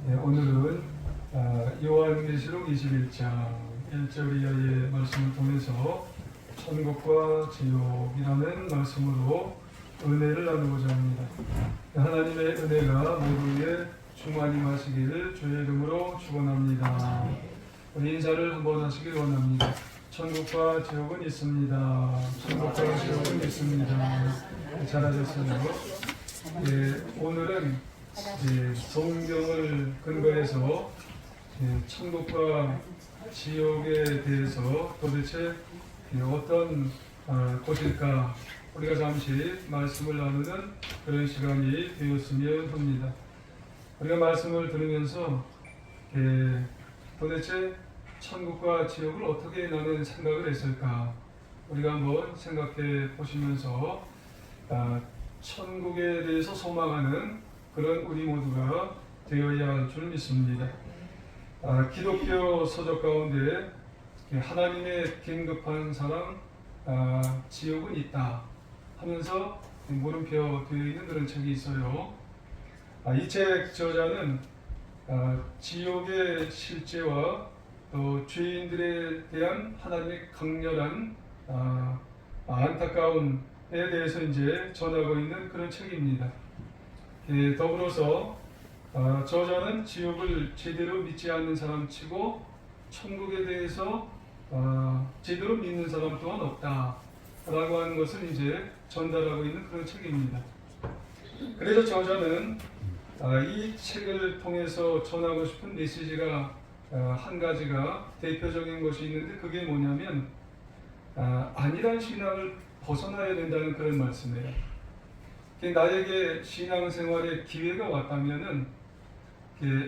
오늘은 요한계시록 21장 1절 이하의 말씀을 통해서 천국과 지옥이라는 말씀으로 은혜를 나누고자 합니다. 하나님의 은혜가 모두에 충만히 하시기를 주의 이름으로 축원합니다. 우리 인사를 한번 하시길 원합니다. 천국과 지옥은 있습니다. 천국과 지옥은 있습니다. 잘하셨어요. 오늘은 성경을 근거해서 천국과 지옥에 대해서 도대체 어떤 곳일까 우리가 잠시 말씀을 나누는 그런 시간이 되었으면 합니다. 우리가 말씀을 들으면서 도대체 천국과 지옥을 어떻게 나는 생각을 했을까 우리가 한번 생각해 보시면서 천국에 대해서 소망하는 그런 우리 모두가 되어야 할 줄 믿습니다. 기독교 서적 가운데 하나님의 긴급한 사랑 지옥은 있다 하면서 물음표 되어 있는 그런 책이 있어요. 이 책 저자는 지옥의 실제와 또 죄인들에 대한 하나님의 강렬한 안타까움에 대해서 이제 전하고 있는 그런 책입니다. 더불어서 저자는 지옥을 제대로 믿지 않는 사람치고 천국에 대해서 제대로 믿는 사람 또한 없다 라고 하는 것을 이제 전달하고 있는 그런 책입니다. 그래서 저자는 이 책을 통해서 전하고 싶은 메시지가 한 가지가 대표적인 것이 있는데 그게 뭐냐면 안일한 신앙을 벗어나야 된다는 그런 말씀이에요. 나에게 신앙생활의 기회가 왔다면은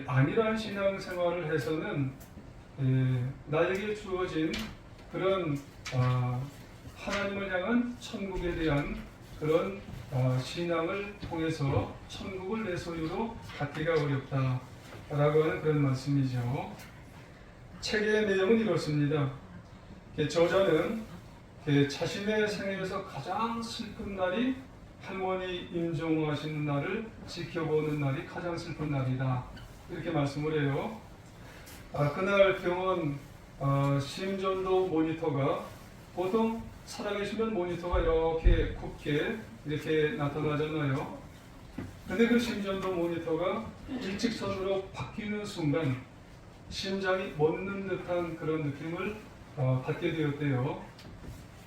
안일한 신앙생활을 해서는 나에게 주어진 그런 하나님을 향한 천국에 대한 그런 신앙을 통해서 천국을 내 소유로 갖기가 어렵다라고 하는 그런 말씀이죠. 책의 내용은 이렇습니다. 저자는 자신의 생애에서 가장 슬픈 날이 할머니 임종하시는 날을 지켜보는 날이 가장 슬픈 날이다 이렇게 말씀을 해요. 그날 병원 심전도 모니터가 보통 살아계시면 모니터가 이렇게 굽게 이렇게 나타나잖아요. 근데 그 심전도 모니터가 일직선으로 바뀌는 순간 심장이 멎는 듯한 그런 느낌을 받게 되었대요.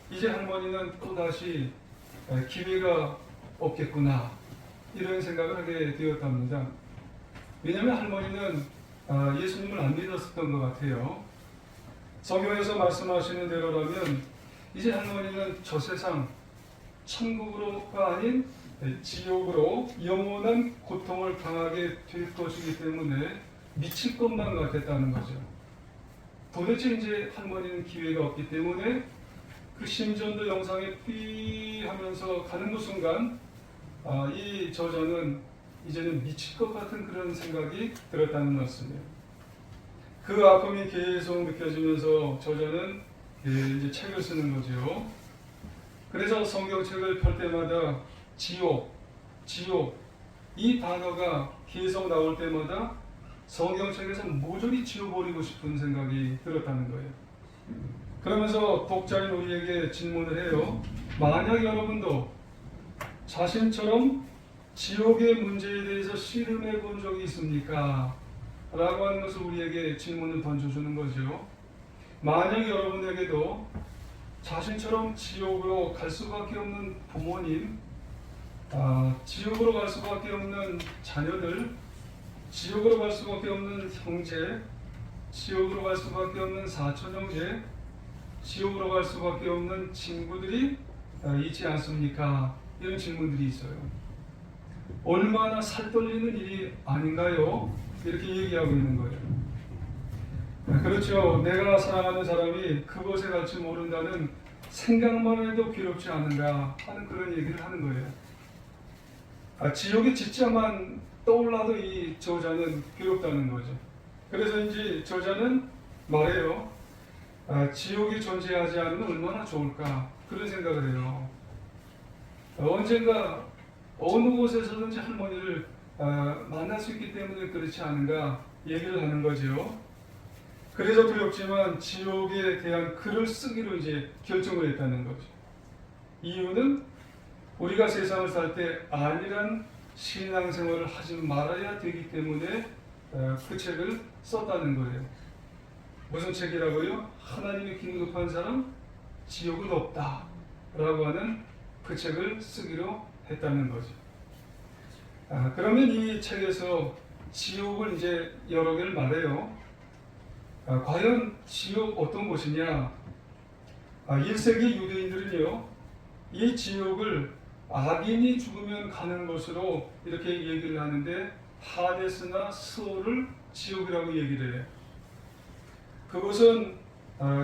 이제 할머니는 또다시 기회가 없겠구나 이런 생각을 하게 되었답니다. 왜냐하면 할머니는 예수님을 안 믿었었던 것 같아요. 성경에서 말씀하시는 대로라면 이제 할머니는 저 세상 천국으로가 아닌 지옥으로 영원한 고통을 당하게 될 것이기 때문에 미칠 것만 같았다는 거죠. 도대체 이제 할머니는 기회가 없기 때문에 그 심전도 영상에 삐 하면서 가는 그 순간 이 저자는 이제는 미칠 것 같은 그런 생각이 들었다는 말씀이에요. 그 아픔이 계속 느껴지면서 저자는 이제 책을 쓰는 거죠. 그래서 성경책을 펼 때마다 지옥 이 단어가 계속 나올 때마다 성경책에서 모조리 지워버리고 싶은 생각이 들었다는 거예요. 그러면서 독자인 우리에게 질문을 해요. 만약 여러분도 자신처럼 지옥의 문제에 대해서 씨름해 본 적이 있습니까? 라고 하는 것을 우리에게 질문을 던져주는 거죠. 만약 여러분에게도 자신처럼 지옥으로 갈 수밖에 없는 부모님, 지옥으로 갈 수밖에 없는 자녀들, 지옥으로 갈 수밖에 없는 형제, 지옥으로 갈 수밖에 없는 사촌 형제, 지옥으로 갈 수밖에 없는 친구들이 있지 않습니까? 이런 질문들이 있어요. 얼마나 살떨리는 일이 아닌가요? 이렇게 얘기하고 있는 거예요. 그렇죠. 내가 사랑하는 사람이 그곳에 갈지 모른다는 생각만 해도 괴롭지 않은가 하는 그런 얘기를 하는 거예요. 지옥의 짓자만 떠올라도 이 저자는 괴롭다는 거죠. 그래서 이제 저자는 말해요. 지옥이 존재하지 않으면 얼마나 좋을까 그런 생각을 해요. 언젠가 어느 곳에서든지 할머니를 만날 수 있기 때문에 그렇지 않은가 얘기를 하는 거죠. 그래서 두렵지만 지옥에 대한 글을 쓰기로 이제 결정을 했다는 거죠. 이유는 우리가 세상을 살 때 안일한 신앙생활을 하지 말아야 되기 때문에 그 책을 썼다는 거예요. 무슨 책이라고요? 하나님이 긴급한 사람 지옥은 없다 라고 하는 그 책을 쓰기로 했다는 거죠. 그러면 이 책에서 지옥을 이제 여러 개를 말해요. 과연 지옥 어떤 곳이냐? 1세기 유대인들은요, 이 지옥을 악인이 죽으면 가는 곳으로 이렇게 얘기를 하는데 하데스나 스올을 지옥이라고 얘기를 해요. 그것은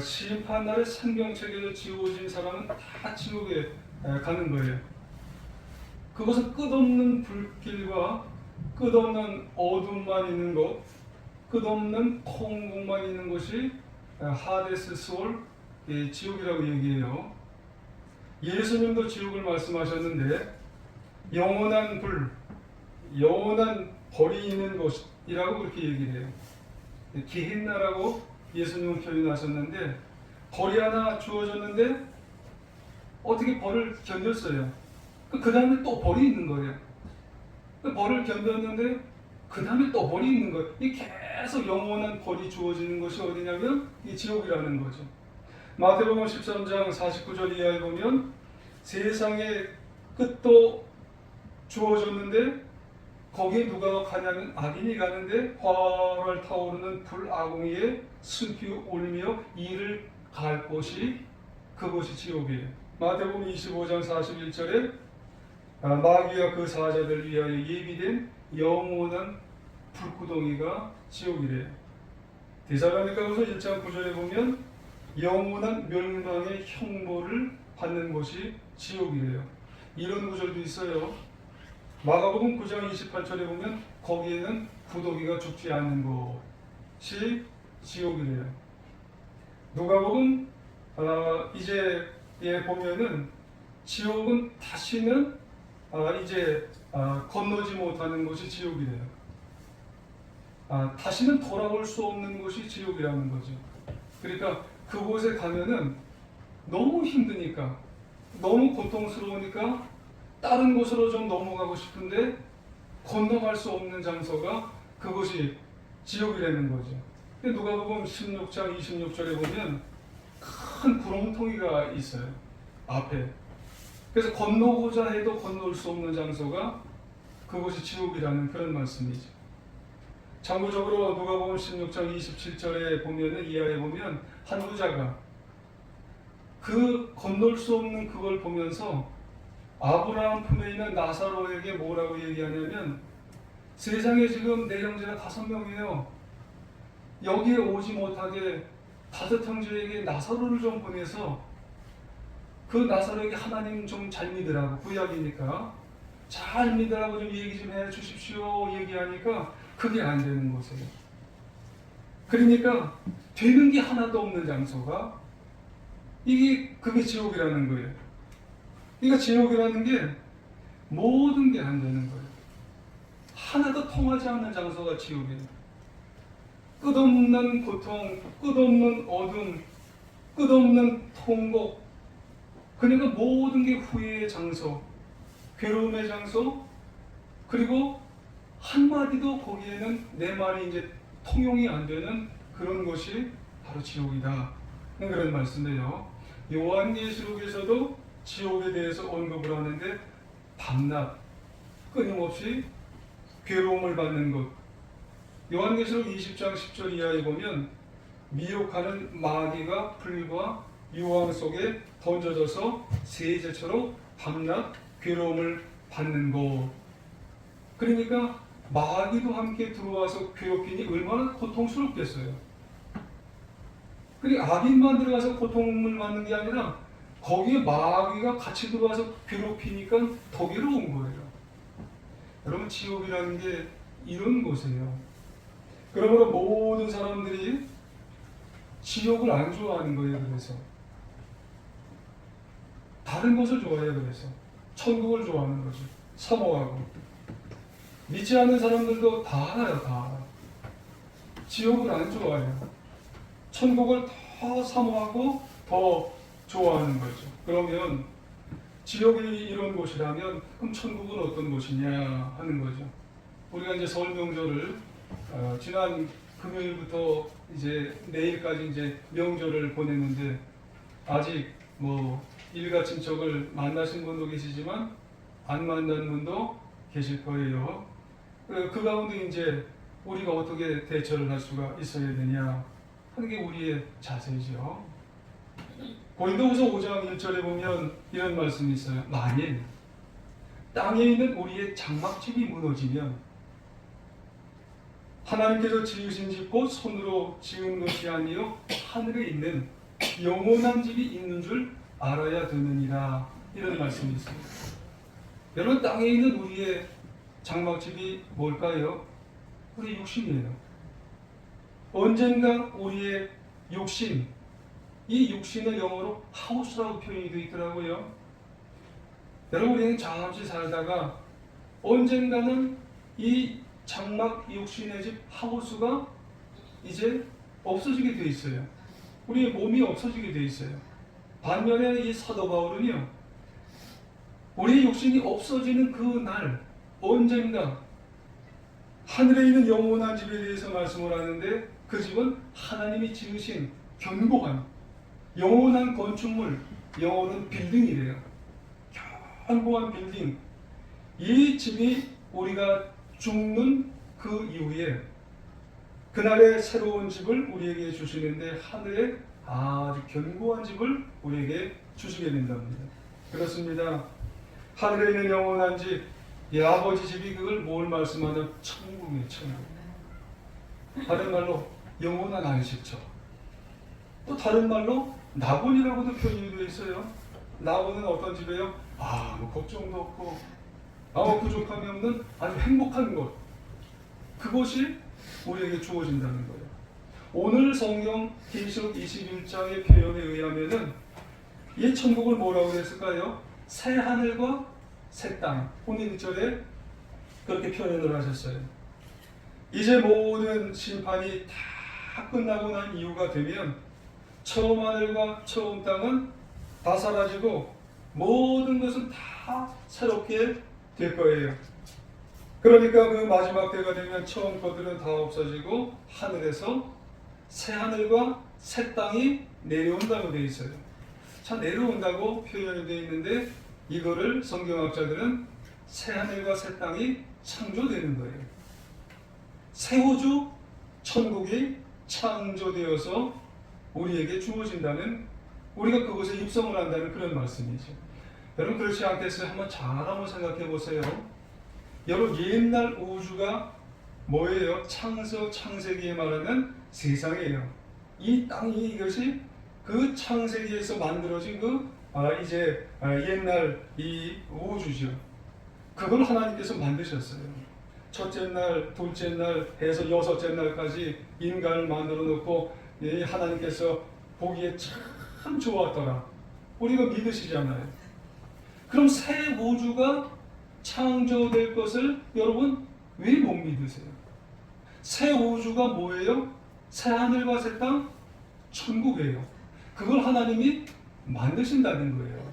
심판날에 생명책에서 지워진 사람은 다 지옥에 가는 거예요. 그것은 끝없는 불길과 끝없는 어둠만 있는 것, 끝없는 통곡만 있는 것이 하데스 스올 지옥이라고 얘기해요. 예수님도 지옥을 말씀하셨는데 영원한 불, 영원한 벌이 있는 곳이라고 그렇게 얘기를 해요. 게헨나라고 예수님은 표현하셨는데 벌이 하나 주어졌는데 어떻게 벌을 견뎠어요? 그 다음에 또 벌이 있는 거예요. 그 벌을 견뎠는데 그 다음에 또 벌이 있는 거예요. 이 계속 영원한 벌이 주어지는 것이 어디냐면 이 지옥이라는 거죠. 마태복음 13장 49절 이하에 보면 세상의 끝도 주어졌는데 거기에 누가 가냐면 악인이 가는데 활활 타오르는 불아궁이에 슬피 울며 이를 갈 곳이 그곳이 지옥이에요. 마태복음 25장 41절에 마귀와 그 사자들 위하여 예비된 영원한 불구덩이가 지옥이래요. 데살로니가후서 1장 9절에 보면 영원한 멸망의 형벌을 받는 곳이 지옥이래요. 이런 구절도 있어요. 마가복음 9장 28절에 보면 거기에는 구더기가 죽지 않는 곳이 지옥이래요. 누가복음 이제에 보면은 지옥은 다시는 이제 건너지 못하는 곳이 지옥이래요. 다시는 돌아올 수 없는 곳이 지옥이라는 거죠. 그러니까 그곳에 가면은 너무 힘드니까, 너무 고통스러우니까 다른 곳으로 좀 넘어가고 싶은데 건너갈 수 없는 장소가 그곳이 지옥이라는 거죠. 누가복음 16장 26절에 보면 큰 구렁텅이가 있어요. 앞에. 그래서 건너고자 해도 건널 수 없는 장소가 그곳이 지옥이라는 그런 말씀이죠. 참고적으로 누가복음 16장 27절에 보면은 이하에 보면 한 부자가 그 건널 수 없는 그걸 보면서 아브라함 품에 있는 나사로에게 뭐라고 얘기하냐면 세상에 지금 내 형제가 5명이에요. 여기에 오지 못하게 5 형제에게 나사로를 좀 보내서 그 나사로에게 하나님 좀 잘 믿으라고, 구약이니까 잘 믿으라고 좀 얘기 좀 해 주십시오 얘기하니까 그게 안 되는 거예요. 그러니까 되는 게 하나도 없는 장소가 그게 지옥이라는 거예요. 그러니까 지옥이라는 게 모든 게 안 되는 거예요. 하나도 통하지 않는 장소가 지옥이에요. 끝없는 고통, 끝없는 어둠, 끝없는 통곡. 그러니까 모든 게 후회의 장소, 괴로움의 장소, 그리고 한마디도 거기에는 내 말이 이제 통용이 안 되는 그런 것이 바로 지옥이다. 그런 말씀이에요. 요한계시록에서도 지옥에 대해서 언급을 하는데 밤낮 끊임없이 괴로움을 받는 것. 요한계시록 20장 10절 이하에 보면 미혹하는 마귀가 불과 유황 속에 던져져서 세제처럼 밤낮 괴로움을 받는 것. 그러니까 마귀도 함께 들어와서 괴롭히니 얼마나 고통스럽겠어요. 그리고 악인만 들어가서 고통을 받는 게 아니라 거기에 마귀가 같이 들어와서 괴롭히니까 더 괴로운 거예요. 여러분, 지옥이라는 게 이런 곳이에요. 그러므로 모든 사람들이 지옥을 안 좋아하는 거예요. 그래서 다른 것을 좋아해요. 그래서 천국을 좋아하는 거죠. 사모하고. 믿지 않는 사람들도 다 알아요. 다 알아요. 지옥을 안 좋아해요. 천국을 더 사모하고 더 좋아하는 거죠. 그러면 지옥이 이런 곳이라면 그럼 천국은 어떤 곳이냐 하는 거죠. 우리가 이제 설 명절을 지난 금요일부터 이제 내일까지 이제 명절을 보냈는데 아직 뭐 일가 친척을 만나신 분도 계시지만 안 만난 분도 계실 거예요. 그 가운데 이제 우리가 어떻게 대처를 할 수가 있어야 되냐 하는 게 우리의 자세죠. 고린도후서 5장 1절에 보면 이런 말씀이 있어요. 만일 땅에 있는 우리의 장막집이 무너지면 하나님께서 지으신 집 곧 손으로 지은 것이 아니요 하늘에 있는 영원한 집이 있는 줄 알아야 되느니라. 이런 말씀이 있습니다. 여러분, 땅에 있는 우리의 장막집이 뭘까요? 우리 육신이에요. 언젠가 우리의 육신, 이 육신을 영어로 하우스라고 표현이 되어 있더라고요. 여러분, 우리는 잠시 살다가 언젠가는 이 장막 육신의 집 하우스가 이제 없어지게 되어 있어요. 우리의 몸이 없어지게 되어 있어요. 반면에 이 사도 바울은요, 우리의 육신이 없어지는 그 날 언젠가 하늘에 있는 영원한 집에 대해서 말씀을 하는데 그 집은 하나님이 지으신 견고한 영원한 건축물, 영원한 빌딩이래요. 견고한 빌딩. 이 집이 우리가 죽는 그 이후에 그날의 새로운 집을 우리에게 주시는데 하늘에 아주 견고한 집을 우리에게 주시게 된답니다. 그렇습니다. 하늘에 있는 영원한 집, 이 아버지 집이 그걸 뭘 말씀하냐? 천국이에요. 천국. 다른 말로 영원한 안식처. 또 다른 말로 낙원이라고도 표현이 되어 있어요. 낙원은 어떤 집이에요? 뭐 걱정도 없고 아무 부족함이 없는 아주 행복한 곳. 그것이 우리에게 주어진다는 거예요. 오늘 성경 계시록 21장의 표현에 의하면은 이 천국을 뭐라고 했을까요? 새 하늘과 새 땅. 오늘 1절에 그렇게 표현을 하셨어요. 이제 모든 심판이 다 끝나고 난 이유가 되면 처음 하늘과 처음 땅은 다 사라지고 모든 것은 다 새롭게 될 거예요. 그러니까 그 마지막 때가 되면 처음 것들은 다 없어지고 하늘에서 새 하늘과 새 땅이 내려온다고 되어 있어요. 자, 내려온다고 표현이 되어 있는데 이거를 성경학자들은 새 하늘과 새 땅이 창조되는 거예요. 새 우주, 천국이 창조되어서 우리에게 주어진다는, 우리가 그것에 입성을 한다는 그런 말씀이죠. 여러분, 그렇지 않겠어요? 한번 생각해 보세요. 여러분, 옛날 우주가 뭐예요? 창세기에 말하는 세상이에요. 이 땅이, 이것이 그 창세기에서 만들어진 이제 옛날 이 우주죠. 그걸 하나님께서 만드셨어요. 첫째 날, 둘째 날 해서 여섯째 날까지 인간을 만들어 놓고 하나님께서 보기에 참 좋았더라. 우리가 믿으시잖아요. 그럼 새 우주가 창조될 것을 여러분 왜 못 믿으세요? 새 우주가 뭐예요? 새 하늘과 새 땅? 천국이에요. 그걸 하나님이 만드신다는 거예요.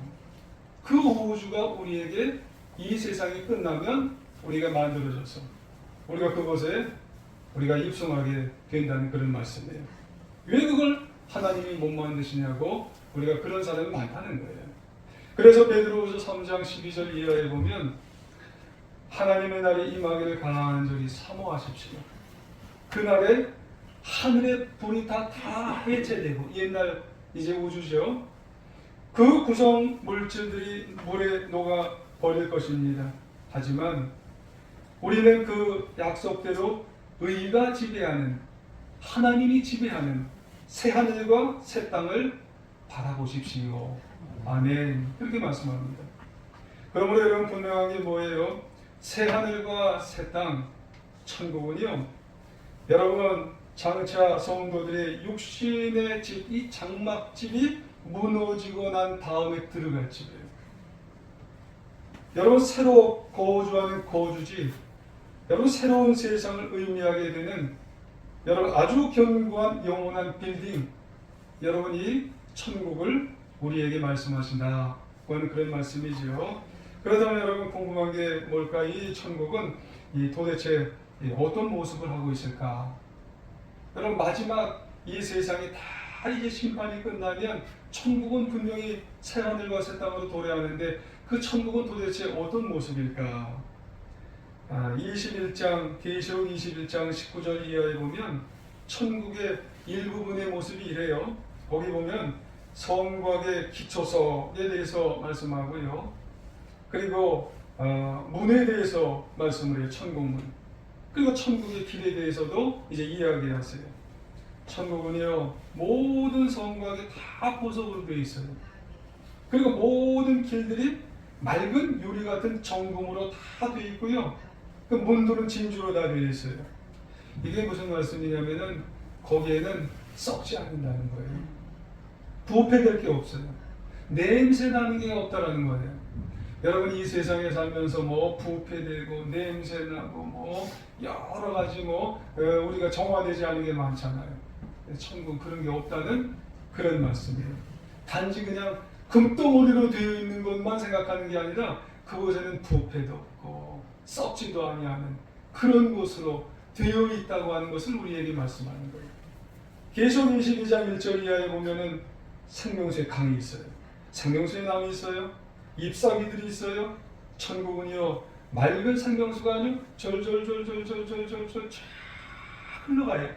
그 우주가 우리에게 이 세상이 끝나면 우리가 만들어져서 우리가 그것에 우리가 입성하게 된다는 그런 말씀이에요. 왜 그걸 하나님이 못 만드시냐고 우리가 그런 사람이 많다는 거예요. 그래서 베드로후서 3장 12절 이하에 보면 하나님의 날이 임하기를 간절히 사모하십시오. 그날에 하늘의 불이 다 해체되고, 옛날 이제 우주죠. 그 구성 물질들이 물에 녹아 버릴 것입니다. 하지만 우리는 그 약속대로 의가 지배하는, 하나님이 지배하는 새 하늘과 새 땅을 바라보십시오. 아멘. 그렇게 말씀합니다. 그러므로 여러분, 분명한 게 뭐예요? 새 하늘과 새 땅, 천국은요, 여러분 장차 성도들의 육신의 집, 이 장막집이 무너지고 난 다음에 들어갈 집이에요. 여러분, 새로 거주하는 거주지, 여러분 새로운 세상을 의미하게 되는 여러분 아주 견고한 영원한 빌딩, 여러분이 천국을 우리에게 말씀하신다 하는 그런 말씀이지요. 그러다면 여러분 궁금한 게 뭘까? 이 천국은 도대체 어떤 모습을 하고 있을까? 여러분 마지막 이 세상이 다 이제 심판이 끝나면 천국은 분명히 새하늘과 새 땅으로 도래하는데 그 천국은 도대체 어떤 모습일까? 21장 계시록 21장 19절 이하에 보면 천국의 일부분의 모습이 이래요. 거기 보면 성곽의 기초석에 대해서 말씀하고요. 그리고 문에 대해서 말씀을 해요. 천국문. 그리고 천국의 길에 대해서도 이제 이야기하세요. 천국은요 모든 성곽에 다 보석으로 되어 있어요. 그리고 모든 길들이 맑은 유리 같은 정금으로 다 되어 있고요. 그 문들은 진주로 다 되어 있어요. 이게 무슨 말씀이냐면은 거기에는 썩지 않는다는 거예요. 부패될 게 없어요. 냄새 나는 게 없다라는 거예요. 여러분 이 세상에 살면서 뭐 부패되고 냄새 나고 뭐 여러 가지 우리가 정화되지 않은 게 많잖아요. 천국 그런 게 없다는 그런 말씀이에요. 단지 그냥 금덩어리로 되어 있는 것만 생각하는 게 아니라 그곳에는 부패도 없고 썩지도 아니하는 그런 곳으로 되어 있다고 하는 것을 우리에게 말씀하는 거예요. 계시록 22장 1절 이하에 보면은 생명수의 강이 있어요. 생명수의 나무 있어요. 잎사귀들이 있어요. 천국은요 맑은 생명수가 아니요 절절절절절절절 쫙 흘러가요.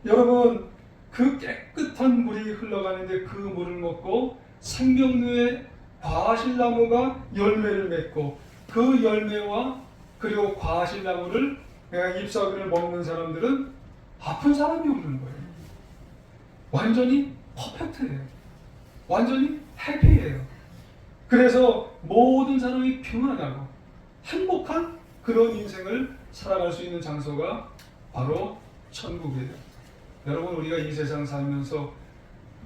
여러분 그 깨끗한 물이 흘러가는데 그 물을 먹고 생명수의 과실나무가 열매를 맺고 그 열매와 그리고 과실나무를 잎사귀를 먹는 사람들은 아픈 사람이 없는 거예요. 완전히 퍼펙트해요. 완전히 해피해요. 그래서 모든 사람이 평안하고 행복한 그런 인생을 살아갈 수 있는 장소가 바로 천국이에요. 여러분 우리가 이 세상 살면서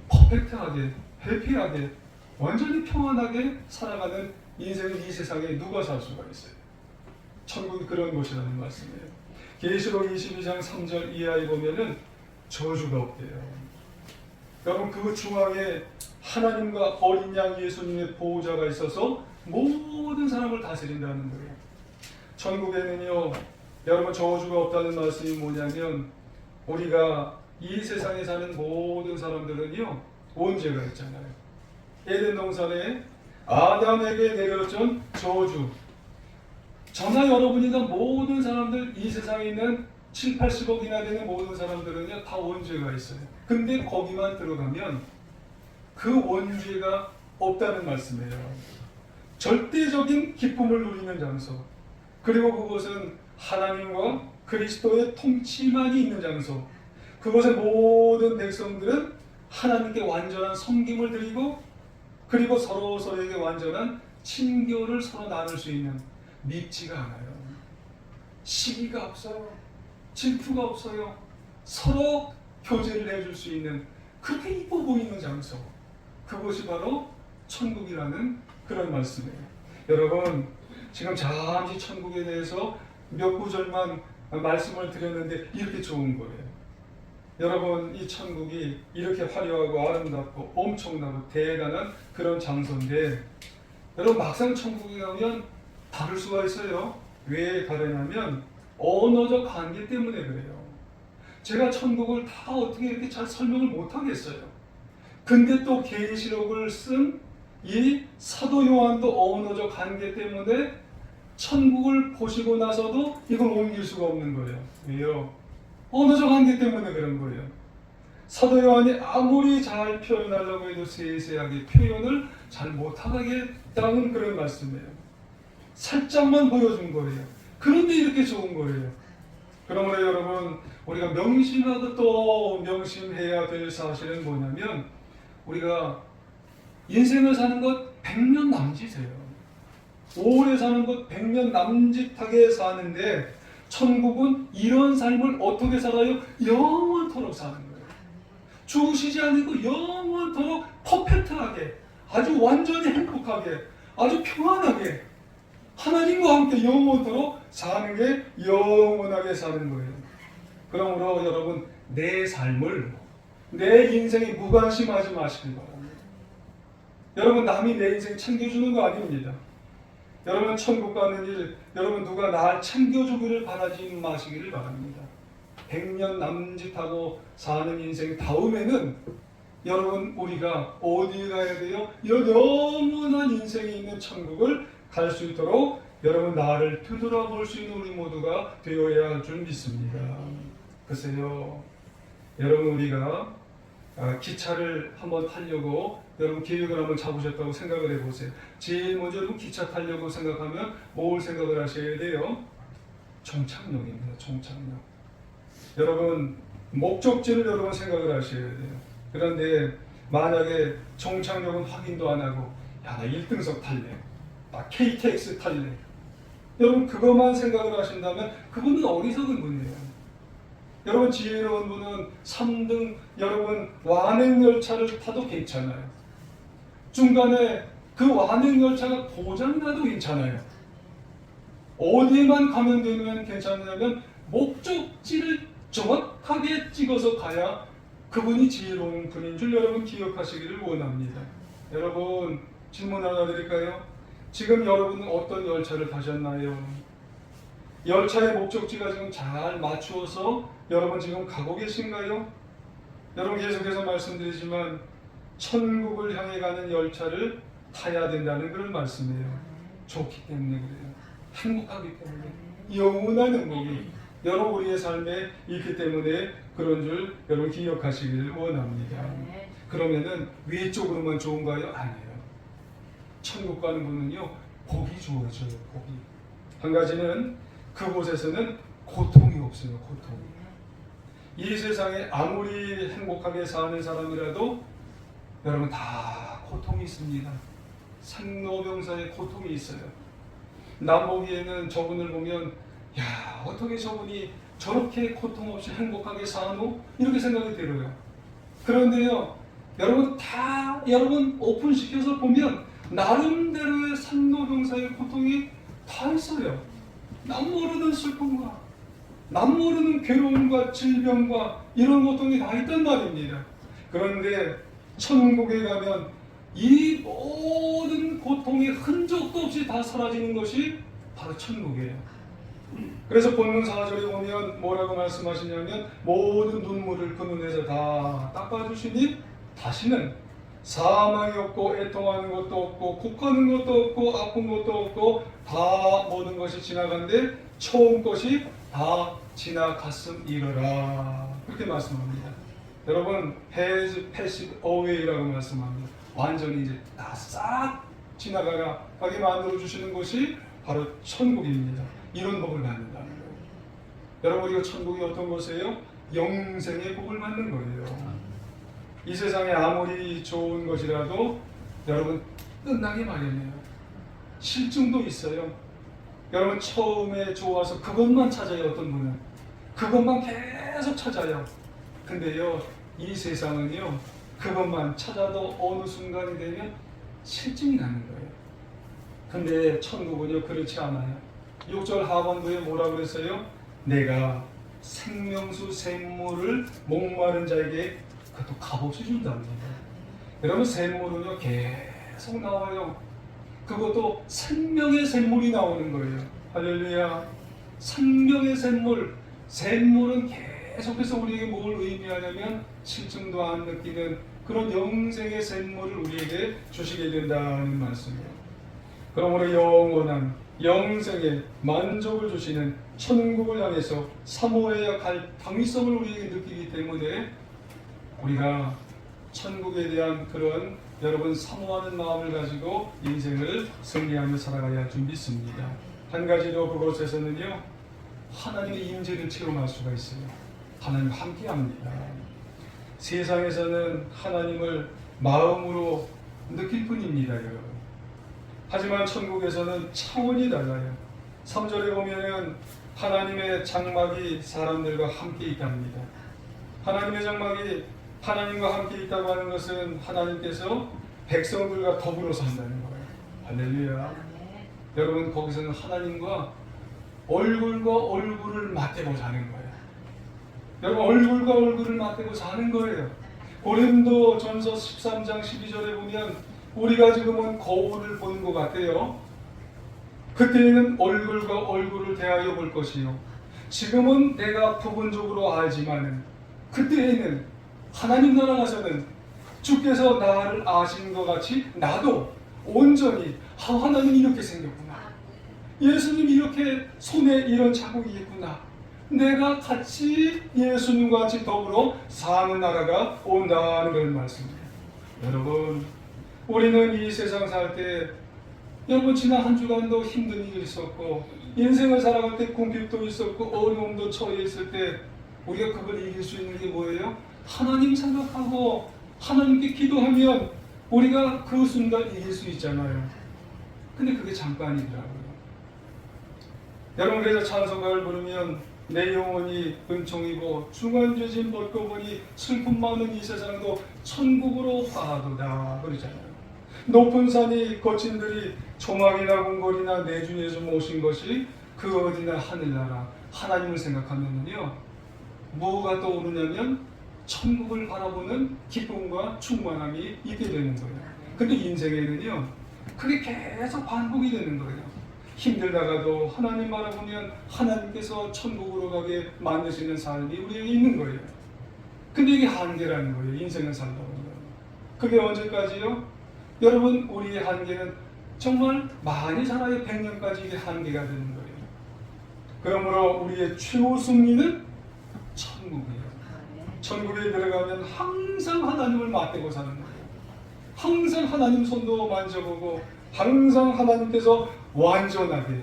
퍼펙트하게 해피하게 완전히 평안하게 살아가는 인생을 이 세상에 누가 살 수가 있어요? 천국이 그런 곳이라는 말씀이에요. 계시록 22장 3절 이하에 보면은 저주가 없대요. 여러분 그 중앙에 하나님과 어린 양 예수님의 보호자가 있어서 모든 사람을 다스린다는 거예요. 천국에는요 여러분 저주가 없다는 말씀이 뭐냐면 우리가 이 세상에 사는 모든 사람들은요 원죄가 있잖아요. 에덴 동산에 아담에게 내려준 저주. 저나 여러분이나 모든 사람들 이 세상에 있는 7, 80억이나 되는 모든 사람들은요 다 원죄가 있어요. 근데 거기만 들어가면 그 원죄가 없다는 말씀이에요. 절대적인 기쁨을 누리는 장소, 그리고 그곳은 하나님과 그리스도의 통치만이 있는 장소, 그곳의 모든 백성들은 하나님께 완전한 섬김을 드리고 그리고 서로에게 완전한 친교를 서로 나눌 수 있는, 밉지가 않아요. 시기가 없어요. 질투가 없어요. 서로 교제를 해줄 수 있는 그렇게 이뻐 보이는 장소, 그곳이 바로 천국이라는 그런 말씀이에요. 여러분 지금 잠시 천국에 대해서 몇 구절만 말씀을 드렸는데 이렇게 좋은 거예요. 여러분 이 천국이 이렇게 화려하고 아름답고 엄청나고 대단한 그런 장소인데 여러분 막상 천국에 가면 다를 수가 있어요. 왜 다르냐면 언어적 관계 때문에 그래요. 제가 천국을 다 어떻게 이렇게 잘 설명을 못 하겠어요. 근데 또 계시록을 쓴 이 사도 요한도 언어적 관계 때문에 천국을 보시고 나서도 이걸 옮길 수가 없는 거예요. 왜요? 언어적 관계 때문에 그런 거예요. 사도 요한이 아무리 잘 표현하려고 해도 세세하게 표현을 잘 못하겠다는 그런 말씀이에요. 살짝만 보여준 거예요. 그런데 이렇게 좋은 거예요. 그러므로 여러분 우리가 명심하고 또 명심해야 될 사실은 뭐냐면 우리가 인생을 사는 것 100년 남짓이에요. 오래 사는 것 100년 남짓하게 사는데 천국은 이런 삶을 어떻게 살아요? 영원토록 사는 거예요. 죽으시지 않고 영원토록 퍼펙트하게, 아주 완전히 행복하게, 아주 평안하게, 하나님과 함께 영원토록 사는 게 영원하게 사는 거예요. 그러므로 여러분 내 삶을 내 인생에 무관심하지 마시길 바랍니다. 여러분 남이 내 인생 챙겨주는 거 아닙니다. 여러분 천국 가는 일 여러분 누가 날 챙겨주기를 바라지 마시기를 바랍니다. 100년 남짓하고 사는 인생 다음에는 여러분 우리가 어디에 가야 돼요? 이런 영원한 인생이 있는 천국을 갈 수 있도록 여러분 나를 되돌아볼 수 있는 우리 모두가 되어야 할 줄 믿습니다. 글쎄요 여러분 우리가 기차를 한번 타려고 여러분 계획을 한번 잡으셨다고 생각을 해보세요. 제일 먼저 여러분 기차 타려고 생각하면 뭘 생각을 하셔야 돼요? 종착역입니다. 종착역. 여러분 목적지를 여러분 생각을 하셔야 돼요. 그런데 만약에 종착역은 확인도 안 하고 야 나 1등석 탈래, 나 KTX 탈래, 여러분 그것만 생각을 하신다면 그분은 어리석은 분이에요. 여러분 지혜로운 분은 3등 여러분 완행열차를 타도 괜찮아요. 중간에 그 완행열차가 고장나도 괜찮아요. 어디에만 가면 되면 괜찮냐면 목적지를 정확하게 찍어서 가야 그분이 지혜로운 분인 줄 여러분 기억하시기를 원합니다. 여러분 질문 하나 드릴까요? 지금 여러분은 어떤 열차를 타셨나요? 열차의 목적지가 지금 잘 맞추어서 여러분 지금 가고 계신가요? 여러분 계속해서 말씀드리지만 천국을 향해 가는 열차를 타야 된다는 그런 말씀이에요. 좋기 때문에 그래요. 행복하기 때문에 영원한 행복이 여러분 우리의 삶에 있기 때문에 그런 줄 여러분 기억하시길 원합니다. 그러면은 위쪽으로만 좋은가요? 아니에요. 천국 가는 분은요 복이 주어져요. 복이. 한 가지는 그곳에서는 고통이 없어요. 고통이. 이 세상에 아무리 행복하게 사는 사람이라도 여러분 다 고통이 있습니다. 생로병사의 고통이 있어요. 남 보기에는 저분을 보면 야 어떻게 저분이 저렇게 고통 없이 행복하게 사노? 이렇게 생각이 들어요. 그런데요 여러분 다 여러분 오픈시켜서 보면 나름대로의 생로병사의 고통이 다 있어요. 남 모르는 슬픔과 남 모르는 괴로움과 질병과 이런 고통이 다 있단 말입니다. 그런데 천국에 가면 이 모든 고통의 흔적도 없이 다 사라지는 것이 바로 천국이에요. 그래서 본문 4절에 보면 뭐라고 말씀하시냐면 모든 눈물을 그 눈에서 다 닦아주시니 다시는 사망이 없고 애통하는 것도 없고 곡하는 것도 없고 아픈 것도 없고 다 모든 것이 지나간데 처음 것이 다 지나갔음이러라 그렇게 말씀합니다. 여러분 has passed away라고 말씀합니다. 완전히 이제 다 싹 지나가게 만들어 주시는 것이 바로 천국입니다. 이런 복을 받는다는 거예요. 여러분 우리가 천국이 어떤 곳이에요? 영생의 복을 받는 거예요. 이 세상에 아무리 좋은 것이라도 여러분 끝나기 마련이에요. 실증도 있어요. 여러분 처음에 좋아서 그것만 찾아요. 어떤 분은 그것만 계속 찾아요. 근데요 이 세상은요 그것만 찾아도 어느 순간이 되면 실증이 나는 거예요. 근데 천국은요 그렇지 않아요. 6절 하반부에 뭐라고 그랬어요? 내가 생명수 샘물을 목마른 자에게 그것도 값없이 준답니다. 여러분 샘물은요 계속 나와요. 그것도 생명의 샘물이 나오는 거예요. 할렐루야. 생명의 샘물. 샘물은 계속해서 우리에게 뭘 의미하냐면 실증도 안 느끼는 그런 영생의 샘물을 우리에게 주시게 된다는 말씀이에요. 그러므로 영원한 영생의 만족을 주시는 천국을 향해서 사모해야 할 당위성을 우리에게 느끼기 때문에 우리가 천국에 대한 그런 여러분 사모하는 마음을 가지고 인생을 승리하며 살아가야 할 줄 믿습니다. 한 가지로 그곳에서는요 하나님의 임재를 체험할 수가 있어요. 하나님과 함께합니다. 세상에서는 하나님을 마음으로 느낄 뿐입니다, 여러분. 하지만 천국에서는 차원이 달라요. 3절에 보면은 하나님의 장막이 사람들과 함께 있답니다. 하나님의 장막이 하나님과 함께 있다고 하는 것은 하나님께서 백성들과 더불어 산다는 거예요. 할렐루야. 여러분 거기서는 하나님과 얼굴과 얼굴을 맞대고 사는 거예요. 여러분 얼굴과 얼굴을 맞대고 사는 거예요. 고린도 전서 13장 12절에 보면 우리가 지금은 거울을 보는 것 같아요. 그때에는 얼굴과 얼굴을 대하여 볼 것이요. 지금은 내가 부분적으로 알지만은 그때에는 하나님 나라 가서는 주께서 나를 아시는 것 같이 나도 온전히 하나님 이렇게 생겼구나. 예수님 이렇게 손에 이런 자국이 있구나. 내가 같이 예수님과 같이 더불어 사는 나라가 온다는 그런 말씀입니다. 여러분 우리는 이 세상 살 때 여러분 지난 한 주간도 힘든 일이 있었고 인생을 살아갈 때 궁핍도 있었고 어려움도 처해있을 때 우리가 그걸 이길 수 있는 게 뭐예요? 하나님 생각하고 하나님께 기도하면 우리가 그 순간 이길 수 있잖아요. 근데 그게 잠깐이더라고요. 여러분 그래서 찬송가를 부르면 내 영혼이 은총이고 중한죄진 벗고 보니 슬픔 많은 이 세상도 천국으로 가도다 그러잖아요. 높은 산이 거친들이 조망이나 궁궐이나 내 주 예수 모신 것이 그 어디나 하늘나라 하나님을 생각하면요 뭐가 떠오르냐면 천국을 바라보는 기쁨과 충만함이 있게 되는 거예요. 근데 인생에는요 그게 계속 반복이 되는 거예요. 힘들다가도 하나님 바라보면 하나님께서 천국으로 가게 만드시는 삶이 우리에게 있는 거예요. 근데 이게 한계라는 거예요. 인생을 살다 보면. 그게 언제까지요? 여러분 우리의 한계는 정말 많이 살아야 100년까지 이게 한계가 되는 거예요. 그러므로 우리의 최고 승리는 천국이에요. 천국에 들어가면 항상 하나님을 맞대고 사는 거예요. 항상 하나님 손도 만져보고 항상 하나님께서 완전하게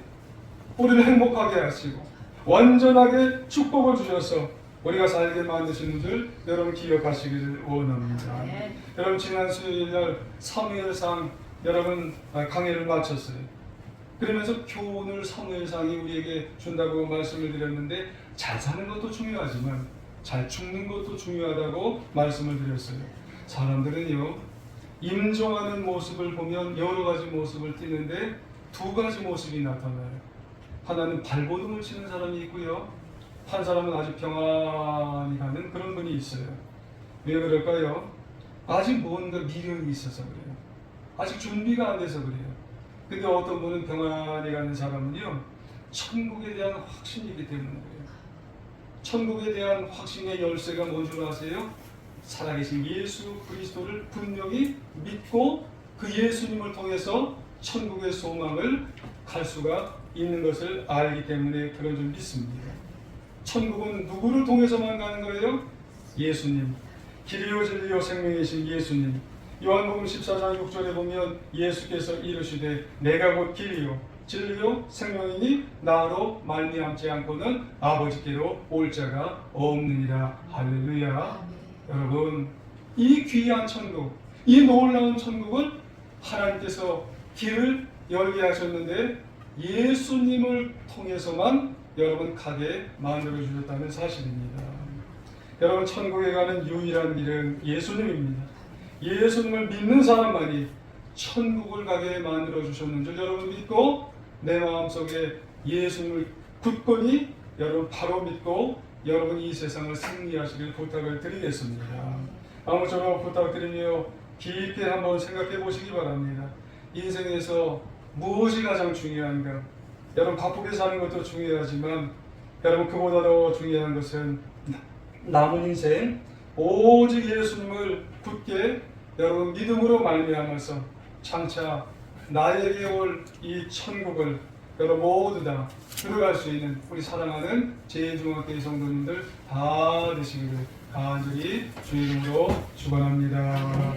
우리를 행복하게 하시고 완전하게 축복을 주셔서 우리가 살게 만드시는 줄 여러분 기억하시기를 원합니다. 여러분 지난 수요일날 사무엘상 여러분 강의를 마쳤어요. 그러면서 교훈을 사무엘상이 우리에게 준다고 말씀을 드렸는데 잘 사는 것도 중요하지만 잘 죽는 것도 중요하다고 말씀을 드렸어요. 사람들은요 임종하는 모습을 보면 여러 가지 모습을 띠는데 두 가지 모습이 나타나요. 하나는 발버둥을 치는 사람이 있고요. 한 사람은 아주 평안히 가는 그런 분이 있어요. 왜 그럴까요? 아직 뭔가 미련이 있어서 그래요. 아직 준비가 안 돼서 그래요. 근데 어떤 분은 평안히 가는 사람은요 천국에 대한 확신이 있기 때문에 그래요. 천국에 대한 확신의 열쇠가 뭔 줄 아세요? 살아계신 예수 그리스도를 분명히 믿고 그 예수님을 통해서 천국의 소망을 갈 수가 있는 것을 알기 때문에 그런 줄 믿습니다. 천국은 누구를 통해서만 가는 거예요? 예수님. 길이요 진리요 생명이신 예수님. 요한복음 14장 6절에 보면 예수께서 이르시되 내가 곧 길이요 진리요 생명이니 나로 말미암지 않고는 아버지께로 올 자가 없느니라. 할렐루야. 여러분 이 귀한 천국, 이 놀라운 천국을 하나님께서 길을 열게 하셨는데 예수님을 통해서만 여러분 가게 만들어 주셨다는 사실입니다. 여러분 천국에 가는 유일한 길은 예수님입니다. 예수님을 믿는 사람만이 천국을 가게 만들어 주셨는 줄 여러분 믿고 내 마음속에 예수님을 굳건히 여러분 바로 믿고 여러분 이 세상을 승리하시길 부탁을 드리겠습니다. 아무쪼록 부탁드리며 깊게 한번 생각해 보시기 바랍니다. 인생에서 무엇이 가장 중요한가? 여러분 바쁘게 사는 것도 중요하지만 여러분 그보다 더 중요한 것은 남은 인생 오직 예수님을 굳게 여러분 믿음으로 말미암아서 장차 나에게 올 이 천국을 여러분 모두 다 들어갈 수 있는 우리 사랑하는 제일중학교의 성도님들 다 되시기를 간절히 주의 이름으로 축원합니다.